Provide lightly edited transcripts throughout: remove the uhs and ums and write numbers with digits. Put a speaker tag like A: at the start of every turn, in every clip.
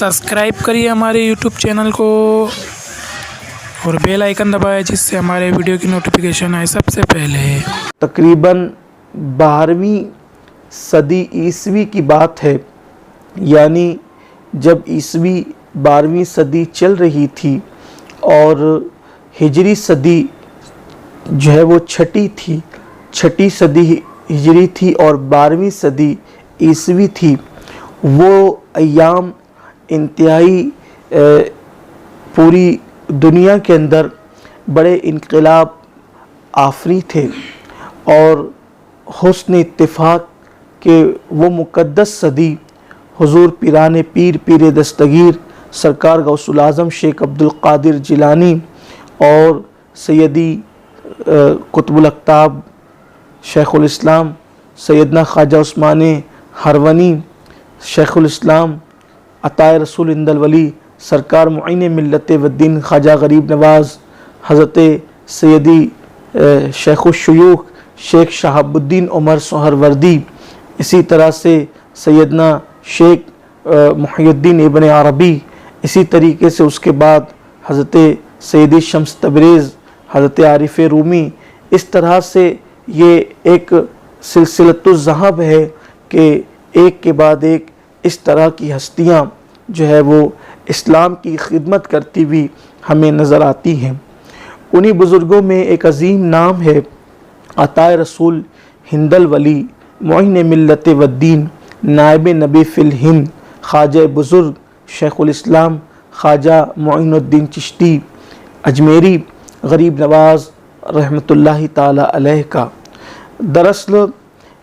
A: Subscribe करिए हमारे YouTube channel को और बेल आइकन दबाएं जिससे हमारे वीडियो की नोटिफिकेशन आए सबसे पहले।
B: तकरीबन 12वीं सदी ईस्वी की बात है, यानी जब ईस्वी 12वीं सदी चल रही थी और हिजरी सदी जो है वो छठी सदी हिजरी थी और 12वीं सदी ईस्वी थी। वो अय्याम इंतहाई पूरी दुनिया के अंदर बड़े इनकलाब आफरी थे और हुस्न इत्तिफाक के वो मुक़द्दस सदी हुज़ूर पीराने पीर दस्तगीर सरकार गौसुल आज़म शेख अब्दुल क़ादिर जिलानी और सैयदी कुतुबुल अक़ताब शेखुल इस्लाम सैयदना ख्वाजा उस्मान हरवनी शेखुल इस्लाम अताए रसूल इंदल वली सरकार मुईन मिल्लत वद्दीन ख्वाजा गरीब नवाज़ हज़रत सैयदी शेखुल शुयूख शेख शहाबुद्दीन उमर सोहरवर्दी, इसी तरह से सैयदना शेख मुहियुद्दीन इब्न अरबी, इसी तरीके से उसके बाद हज़रत सैयदी शम्स तबरेज़ हज़रत आरिफ रूमी। इस तरह से ये एक सिलसिलतुज़्ज़हब है कि एक के बाद एक इस तरह की हस्तियाँ जो है वो इस्लाम की खिदमत करती हुई हमें नज़र आती हैं। उन्हीं बुज़ुर्गों में एक अज़ीम नाम है अताए रसूल हिंदल वली मुईन मिल्लत वद्दीन नायब नबी फ़िल हिंद ख्वाजा बुज़ुर्ग शेखुल इस्लाम ख्वाजा मुईनुद्दीन चिश्ती अजमेरी गरीब नवाज़ रहमतुल्लाहि ताला अलैह का। दरअसल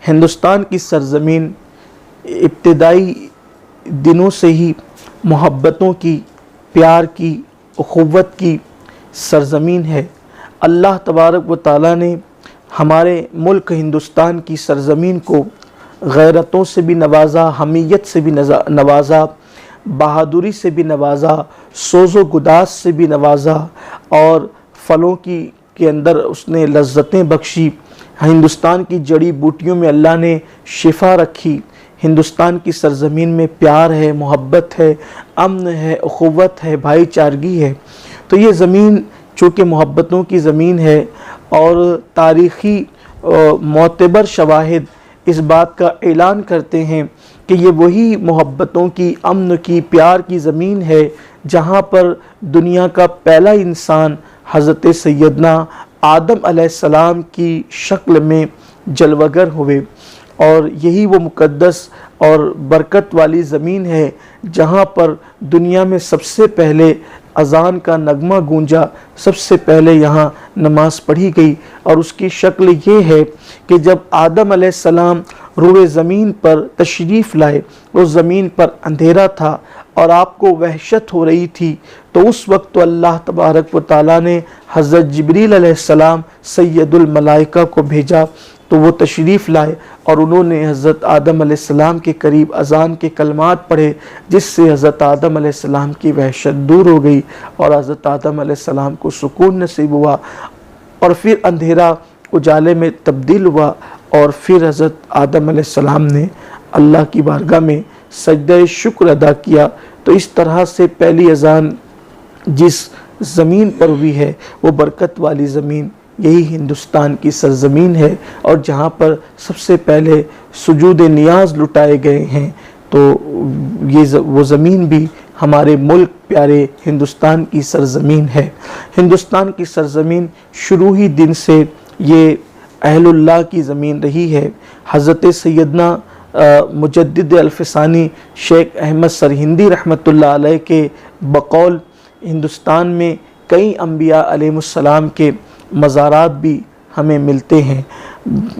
B: हिंदुस्तान की सरज़मीन इब्तिदाई दिनों से ही मोहब्बतों की, प्यार की, उख़ुव्वत की सरज़मीन है। अल्लाह तबारक व तआला ने हमारे मुल्क हिंदुस्तान की सरज़मीन को गैरतों से भी नवाजा, हमीयत से भी नवाजा, बहादुरी से भी नवाजा, सोज़ो गुदास से भी नवाजा और फलों के अंदर उसने लज्जतें बख्शी। हिंदुस्तान की जड़ी बूटियों में अल्लाह ने शिफा रखी। हिंदुस्तान की सरज़मीन में प्यार है, मोहब्बत है, अमन है, उख़ुव्वत है, भाईचारगी है। तो ये ज़मीन चूँकि मोहब्बतों की ज़मीन है और तारीख़ी मोतबर शवाहिद इस बात का ऐलान करते हैं कि ये वही मोहब्बतों की, अमन की, प्यार की ज़मीन है जहाँ पर दुनिया का पहला इंसान हज़रत सैयदना आदम अलैहिस्सलाम की शक्ल में जलवगर हुए और यही वो मुक़द्दस और बरकत वाली ज़मीन है जहाँ पर दुनिया में सबसे पहले अज़ान का नगमा गूंजा, सबसे पहले यहाँ नमाज़ पढ़ी गई। और उसकी शक्ल ये है कि जब आदम अलैहिस्सलाम रूए ज़मीन पर तशरीफ़ लाए, उस ज़मीन पर अंधेरा था और आपको वहशत हो रही थी, तो उस वक्त तो अल्लाह तबारक व तआला ने हज़रत जिब्रील अलैहिस्सलाम सैयदुल मलाइका को भेजा, तो वो तशरीफ़ लाए और उन्होंने हज़रत आदम अलैहिस्सलाम के करीब अज़ान के कलमात पढ़े, जिससे हज़रत आदम अलैहिस्सलाम की वहशत दूर हो गई और हज़रत आदम अलैहिस्सलाम को सुकून नसीब हुआ और फिर अंधेरा उजाले में तब्दील हुआ और फिर हज़रत आदम अलैहिस्सलाम ने अल्लाह की बारगाह में सजदे शुक्र अदा किया। तो इस तरह से पहली अज़ान जिस ज़मीन पर हुई है वो बरकत वाली ज़मीन यही हिंदुस्तान की सरज़मीन है और जहाँ पर सबसे पहले सुजूद नियाज़ लुटाए गए हैं। तो ये वो ज़मीन भी हमारे मुल्क प्यारे हिंदुस्तान की सरज़मीन है। हिंदुस्तान की सरज़मीन शुरू ही दिन से ये अहलुल्लाह की ज़मीन रही है। हज़रत सैयदना मुजद्दिद अल-फ़सानी शेख अहमद सरहिंदी रहमतुल्लाह अलैह के बकौल हिंदुस्तान में कई अम्बिया अलैहिमुस्सलाम के मज़ारात भी हमें मिलते हैं।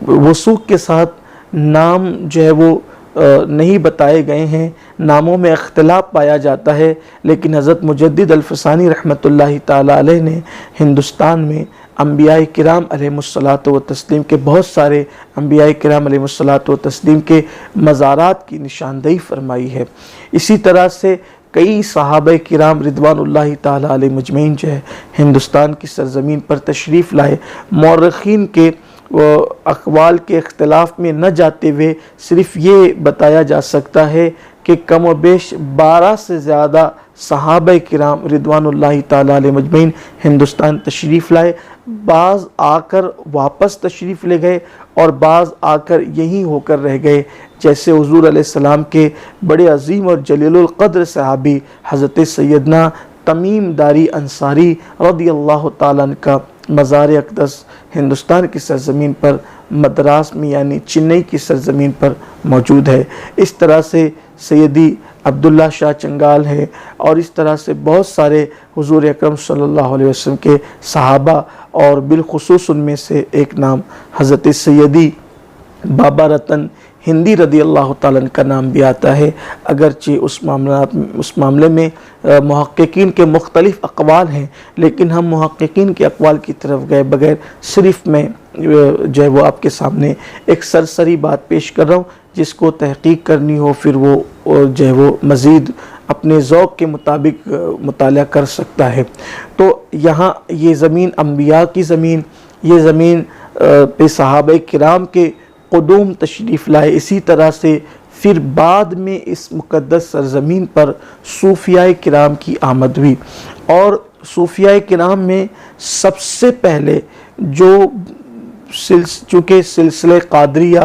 B: वसूख के साथ नाम जो है वो नहीं बताए गए हैं, नामों में इख्तिलाफ पाया जाता है, लेकिन हज़रत मुजद्दिद अल-फ़सानी रहमतुल्लाहि ताला अलैह ने हिंदुस्तान में अम्बिया किराम अलैहिमुस्सलातु व तस्लीम के बहुत सारे अम्बिया किराम अलैहिमुस्सलातु व तस्लीम के मज़ारात की निशानदेही फरमाई है। इसी तरह से कई सहाबा किराम रिदवानुल्लाहि ताला अलैहिम अजमईन जो है हिंदुस्तान की सरज़मीन पर तशरीफ़ लाए। मौरख़ीन के अक़वाल के इख्तिलाफ़ में न जाते हुए सिर्फ़ ये बताया जा सकता है کہ کم و بیش 12 سے زیادہ صحابہ کرام رضوانُاللہ تعالیٰ علیہ مجمعین ہندوستان تشریف لائے. بعض آ کر واپس تشریف لے گئے اور بعض آ کر یہیں ہو کر رہ گئے، جیسے حضور علیہ السلام کے بڑے عظیم اور جلیل القدر صحابی حضرت سیدنا تمیم داری انصاری رضی اللہ تعالیٰ عنہ کا مزار اقدس ہندوستان کی سرزمین پر مدراس میں یعنی چنئی کی سرزمین پر موجود ہے. اس طرح سے سیدی عبداللہ شاہ چنگال ہے، اور اس طرح سے بہت سارے حضور اکرم صلی اللہ علیہ وسلم کے صحابہ، اور بالخصوص ان میں سے ایک نام حضرت سیدی بابا رتن ہندی رضی اللہ تعالیٰ عنہ کا نام بھی آتا ہے. اگرچہ اس معاملے میں محققین کے مختلف اقوال ہیں، لیکن ہم محققین کے اقوال کی طرف گئے بغیر صرف میں جو ہے وہ آپ کے سامنے ایک سرسری بات پیش کر رہا ہوں. جس کو تحقیق کرنی ہو پھر وہ جو ہے وہ مزید اپنے ذوق کے مطابق مطالعہ کر سکتا ہے. تو یہاں یہ زمین انبیاء کی زمین، یہ زمین پہ صحابہ کرام کے قدوم تشریف لائے. اسی طرح سے پھر بعد میں اس مقدس سرزمین پر صوفیاء کرام کی آمد ہوئی، اور صوفیاء کرام میں سب سے پہلے جو چونکہ سلسلہ قادریہ،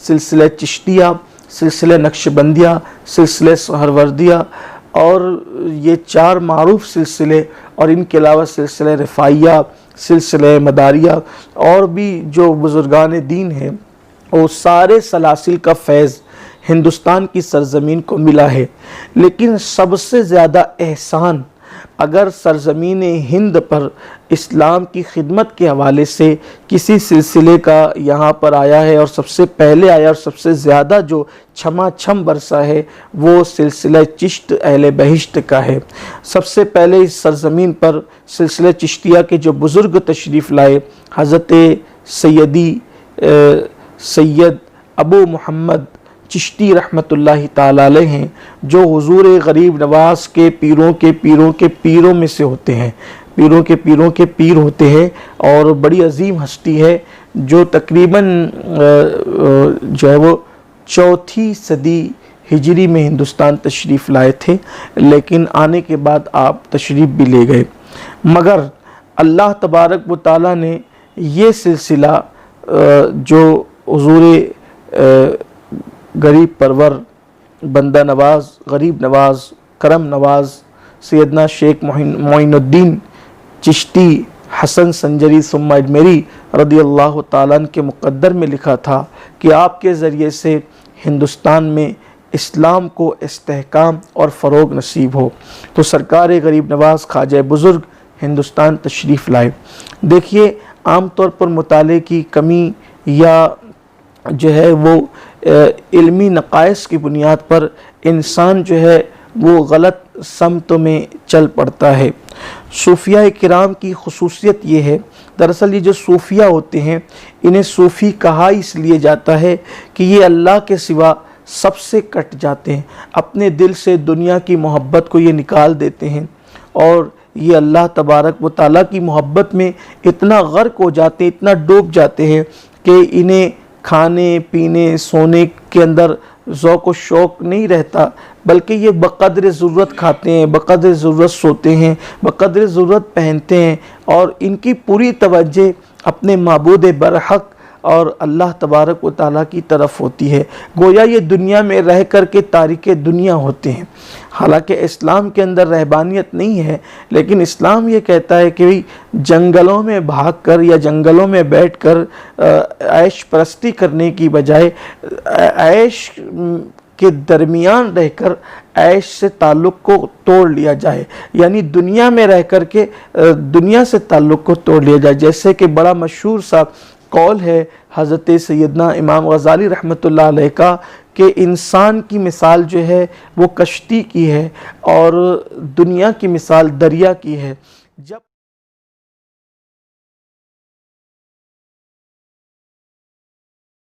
B: سلسلہ چشتیہ، سلسلہ نقشبندیہ، سلسلہ سہروردیہ، اور یہ 4 معروف سلسلے، اور ان کے علاوہ سلسلہ رفاعیہ، سلسلہ مداریہ، اور بھی جو بزرگان دین ہیں، وہ سارے سلاسل کا فیض ہندوستان کی سرزمین کو ملا ہے. لیکن سب سے زیادہ احسان اگر سرزمین ہند پر اسلام کی خدمت کے حوالے سے کسی سلسلے کا یہاں پر آیا ہے، اور سب سے پہلے آیا اور سب سے زیادہ جو چھما چھم برسا ہے، وہ سلسلہ چشت اہل بہشت کا ہے. سب سے پہلے اس سرزمین پر سلسلہ چشتیہ کے جو بزرگ تشریف لائے، حضرت سید ابو محمد چشتی رحمت اللہ تعالیٰ علیہ ہیں، جو حضور غریب نواز کے پیروں کے پیروں کے پیروں میں سے ہوتے ہیں، پیروں کے پیروں کے پیر ہوتے ہیں، اور بڑی عظیم ہستی ہے جو تقریباً جو ہے وہ 4 صدی ہجری میں ہندوستان تشریف لائے تھے، لیکن آنے کے بعد آپ تشریف بھی لے گئے. مگر اللہ تبارک و تعالیٰ نے یہ سلسلہ جو حضور غریب پرور، بندہ نواز، غریب نواز، کرم نواز سیدنا شیخ معین الدین چشتی حسن سنجری ثم اجمیری رضی اللہ تعالیٰ عنہ کے مقدر میں لکھا تھا کہ آپ کے ذریعے سے ہندوستان میں اسلام کو استحکام اور فروغ نصیب ہو. تو سرکار غریب نواز خواجہ بزرگ ہندوستان تشریف لائے. دیکھیے، عام طور پر مطالعے کی کمی یا جو ہے وہ علمی نقائص کی بنیاد پر انسان جو ہے وہ غلط سمت میں چل پڑتا ہے. صوفیاء کرام کی خصوصیت یہ ہے، دراصل یہ جو صوفیاء ہوتے ہیں انہیں صوفی کہا اس لیے جاتا ہے کہ یہ اللہ کے سوا سب سے کٹ جاتے ہیں، اپنے دل سے دنیا کی محبت کو یہ نکال دیتے ہیں، اور یہ اللہ تبارک و تعالیٰ کی محبت میں اتنا غرق ہو جاتے ہیں، اتنا ڈوب جاتے ہیں کہ انہیں کھانے پینے سونے کے اندر ذوق و شوق نہیں رہتا، بلکہ یہ بقدر ضرورت کھاتے ہیں، بقدر ضرورت سوتے ہیں، بقدر ضرورت پہنتے ہیں، اور ان کی پوری توجہ اپنے معبود برحق اور اللہ تبارک و تعالیٰ کی طرف ہوتی ہے. گویا یہ دنیا میں رہ کر کے تارک دنیا ہوتے ہیں. حالانکہ اسلام کے اندر رہبانیت نہیں ہے، لیکن اسلام یہ کہتا ہے کہ جنگلوں میں بھاگ کر یا جنگلوں میں بیٹھ کر عیش پرستی کرنے کی بجائے عیش کے درمیان رہ کر عیش سے تعلق کو توڑ لیا جائے، یعنی دنیا میں رہ کر کے دنیا سے تعلق کو توڑ لیا جائے. جیسے کہ بڑا مشہور سا قول ہے حضرت سیدنا امام غزالی رحمۃ اللہ علیہ کا کہ انسان کی مثال جو ہے وہ کشتی کی ہے اور دنیا کی مثال دریا کی ہے. جب